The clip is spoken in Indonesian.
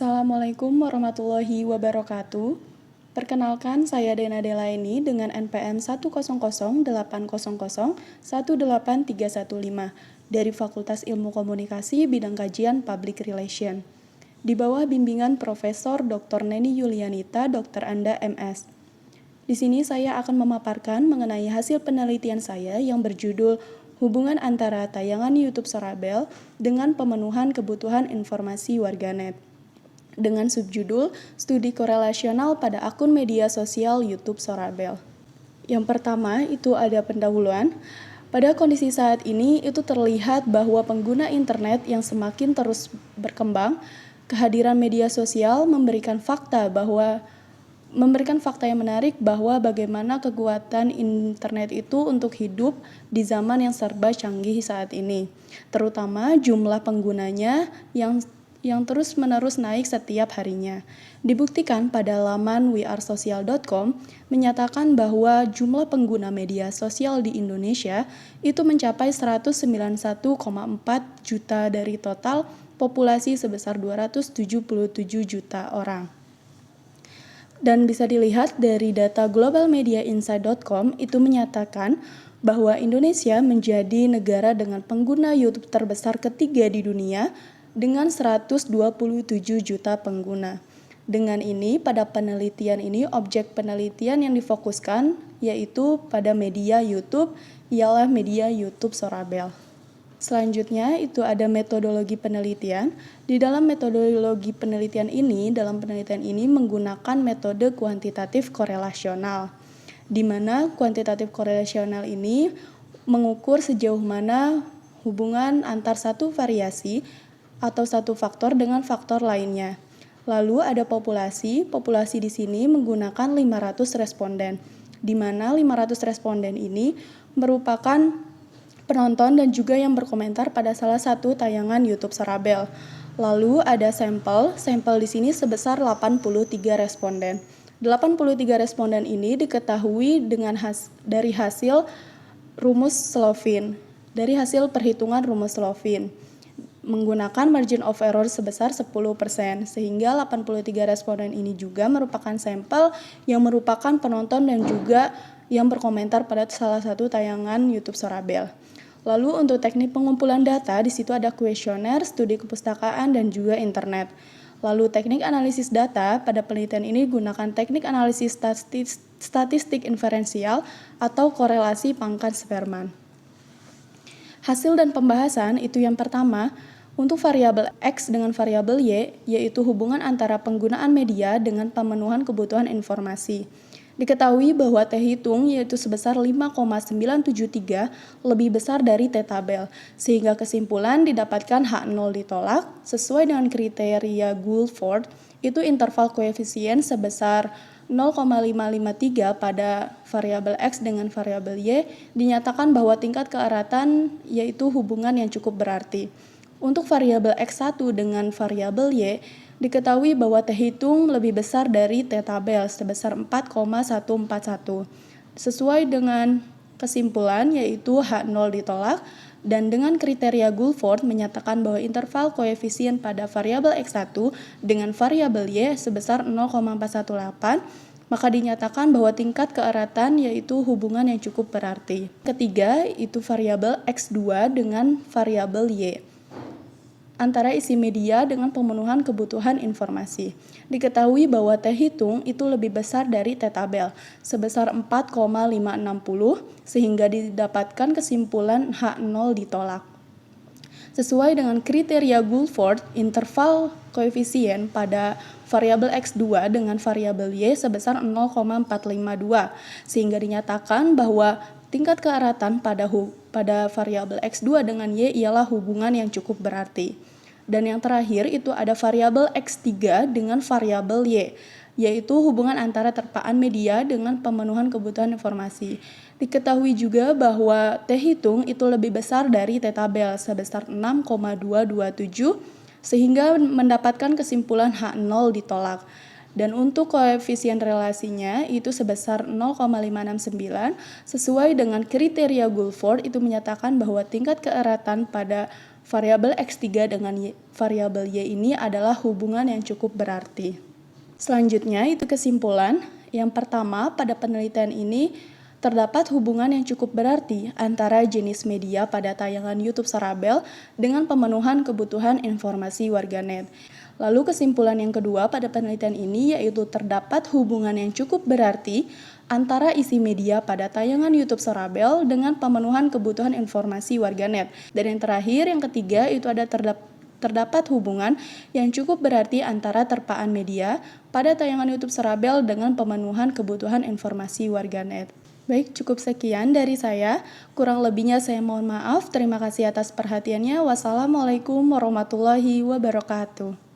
Assalamualaikum warahmatullahi wabarakatuh. Perkenalkan, saya Dena Delaini dengan NPM 10080018315 dari Fakultas Ilmu Komunikasi Bidang Kajian Public Relation. Di bawah bimbingan Profesor Dr. Neni Yulianita, Dr. Anda MS. Di sini saya akan memaparkan mengenai hasil penelitian saya yang berjudul Hubungan antara tayangan YouTube Sorabel dengan pemenuhan kebutuhan informasi warganet, dengan subjudul Studi Korelasional pada Akun Media Sosial YouTube Sorabel. Yang pertama itu ada pendahuluan. Pada kondisi saat ini itu terlihat bahwa pengguna internet yang semakin terus berkembang, kehadiran media sosial memberikan fakta yang menarik bahwa bagaimana kekuatan internet itu untuk hidup di zaman yang serba canggih saat ini, terutama jumlah penggunanya yang terus-menerus naik setiap harinya. Dibuktikan pada laman wearesocial.com menyatakan bahwa jumlah pengguna media sosial di Indonesia itu mencapai 191,4 juta dari total populasi sebesar 277 juta orang. Dan bisa dilihat dari data globalmediainsight.com itu menyatakan bahwa Indonesia menjadi negara dengan pengguna YouTube terbesar ketiga di dunia dengan 127 juta pengguna. Dengan ini, pada penelitian ini, objek penelitian yang difokuskan yaitu pada media YouTube, ialah media YouTube Sorabel. Selanjutnya, itu ada metodologi penelitian. Di dalam metodologi penelitian ini, menggunakan metode kuantitatif korelasional, di mana kuantitatif korelasional ini mengukur sejauh mana hubungan antar satu variasi atau satu faktor dengan faktor lainnya. Lalu ada populasi di sini menggunakan 500 responden, di mana 500 responden ini merupakan penonton dan juga yang berkomentar pada salah satu tayangan YouTube Sorabel. Lalu ada sampel di sini sebesar 83 responden. 83 responden ini diketahui dari hasil perhitungan rumus Slovin menggunakan margin of error sebesar 10%, sehingga 83 responden ini juga merupakan sampel yang merupakan penonton dan juga yang berkomentar pada salah satu tayangan YouTube Sorabel. Lalu untuk teknik pengumpulan data, di situ ada kuesioner, studi kepustakaan, dan juga internet. Lalu teknik analisis data, pada penelitian ini gunakan teknik analisis statistik inferensial atau korelasi Pangkat-Sperman. Hasil dan pembahasan itu yang pertama, untuk variabel X dengan variabel Y, yaitu hubungan antara penggunaan media dengan pemenuhan kebutuhan informasi. Diketahui bahwa T hitung yaitu sebesar 5,973 lebih besar dari T tabel, sehingga kesimpulan didapatkan H0 ditolak sesuai dengan kriteria Guilford, itu interval koefisien sebesar 0,553 pada variabel X dengan variabel Y dinyatakan bahwa tingkat keeratan yaitu hubungan yang cukup berarti. Untuk variabel X1 dengan variabel Y, diketahui bahwa T hitung lebih besar dari T tabel sebesar 4,141. Sesuai dengan kesimpulan yaitu H0 ditolak, dan dengan kriteria Guilford menyatakan bahwa interval koefisien pada variabel X1 dengan variabel Y sebesar 0,418, maka dinyatakan bahwa tingkat keeratan yaitu hubungan yang cukup berarti. Ketiga, itu variabel X2 dengan variabel Y antara isi media dengan pemenuhan kebutuhan informasi. Diketahui bahwa T hitung itu lebih besar dari T tabel, sebesar 4,560, sehingga didapatkan kesimpulan H0 ditolak. Sesuai dengan kriteria Guilford, interval koefisien pada variabel X2 dengan variabel Y sebesar 0,452, sehingga dinyatakan bahwa tingkat keeratan pada variabel X2 dengan Y ialah hubungan yang cukup berarti. Dan yang terakhir itu ada variabel X3 dengan variabel Y, yaitu hubungan antara terpaan media dengan pemenuhan kebutuhan informasi. Diketahui juga bahwa T hitung itu lebih besar dari T tabel sebesar 6,227, sehingga mendapatkan kesimpulan H0 ditolak. Dan untuk koefisien relasinya itu sebesar 0,569, sesuai dengan kriteria Guilford itu menyatakan bahwa tingkat keeratan pada variabel X3 dengan variabel Y ini adalah hubungan yang cukup berarti. Selanjutnya itu kesimpulan. Yang pertama, pada penelitian ini terdapat hubungan yang cukup berarti antara jenis media pada tayangan YouTube Sarabel dengan pemenuhan kebutuhan informasi warganet. Lalu kesimpulan yang kedua pada penelitian ini yaitu terdapat hubungan yang cukup berarti antara isi media pada tayangan YouTube Sarabel dengan pemenuhan kebutuhan informasi warganet. Dan yang terakhir, yang ketiga itu ada terdapat hubungan yang cukup berarti antara terpaan media pada tayangan YouTube Sarabel dengan pemenuhan kebutuhan informasi warganet. Baik, cukup sekian dari saya. Kurang lebihnya saya mohon maaf. Terima kasih atas perhatiannya. Wassalamualaikum warahmatullahi wabarakatuh.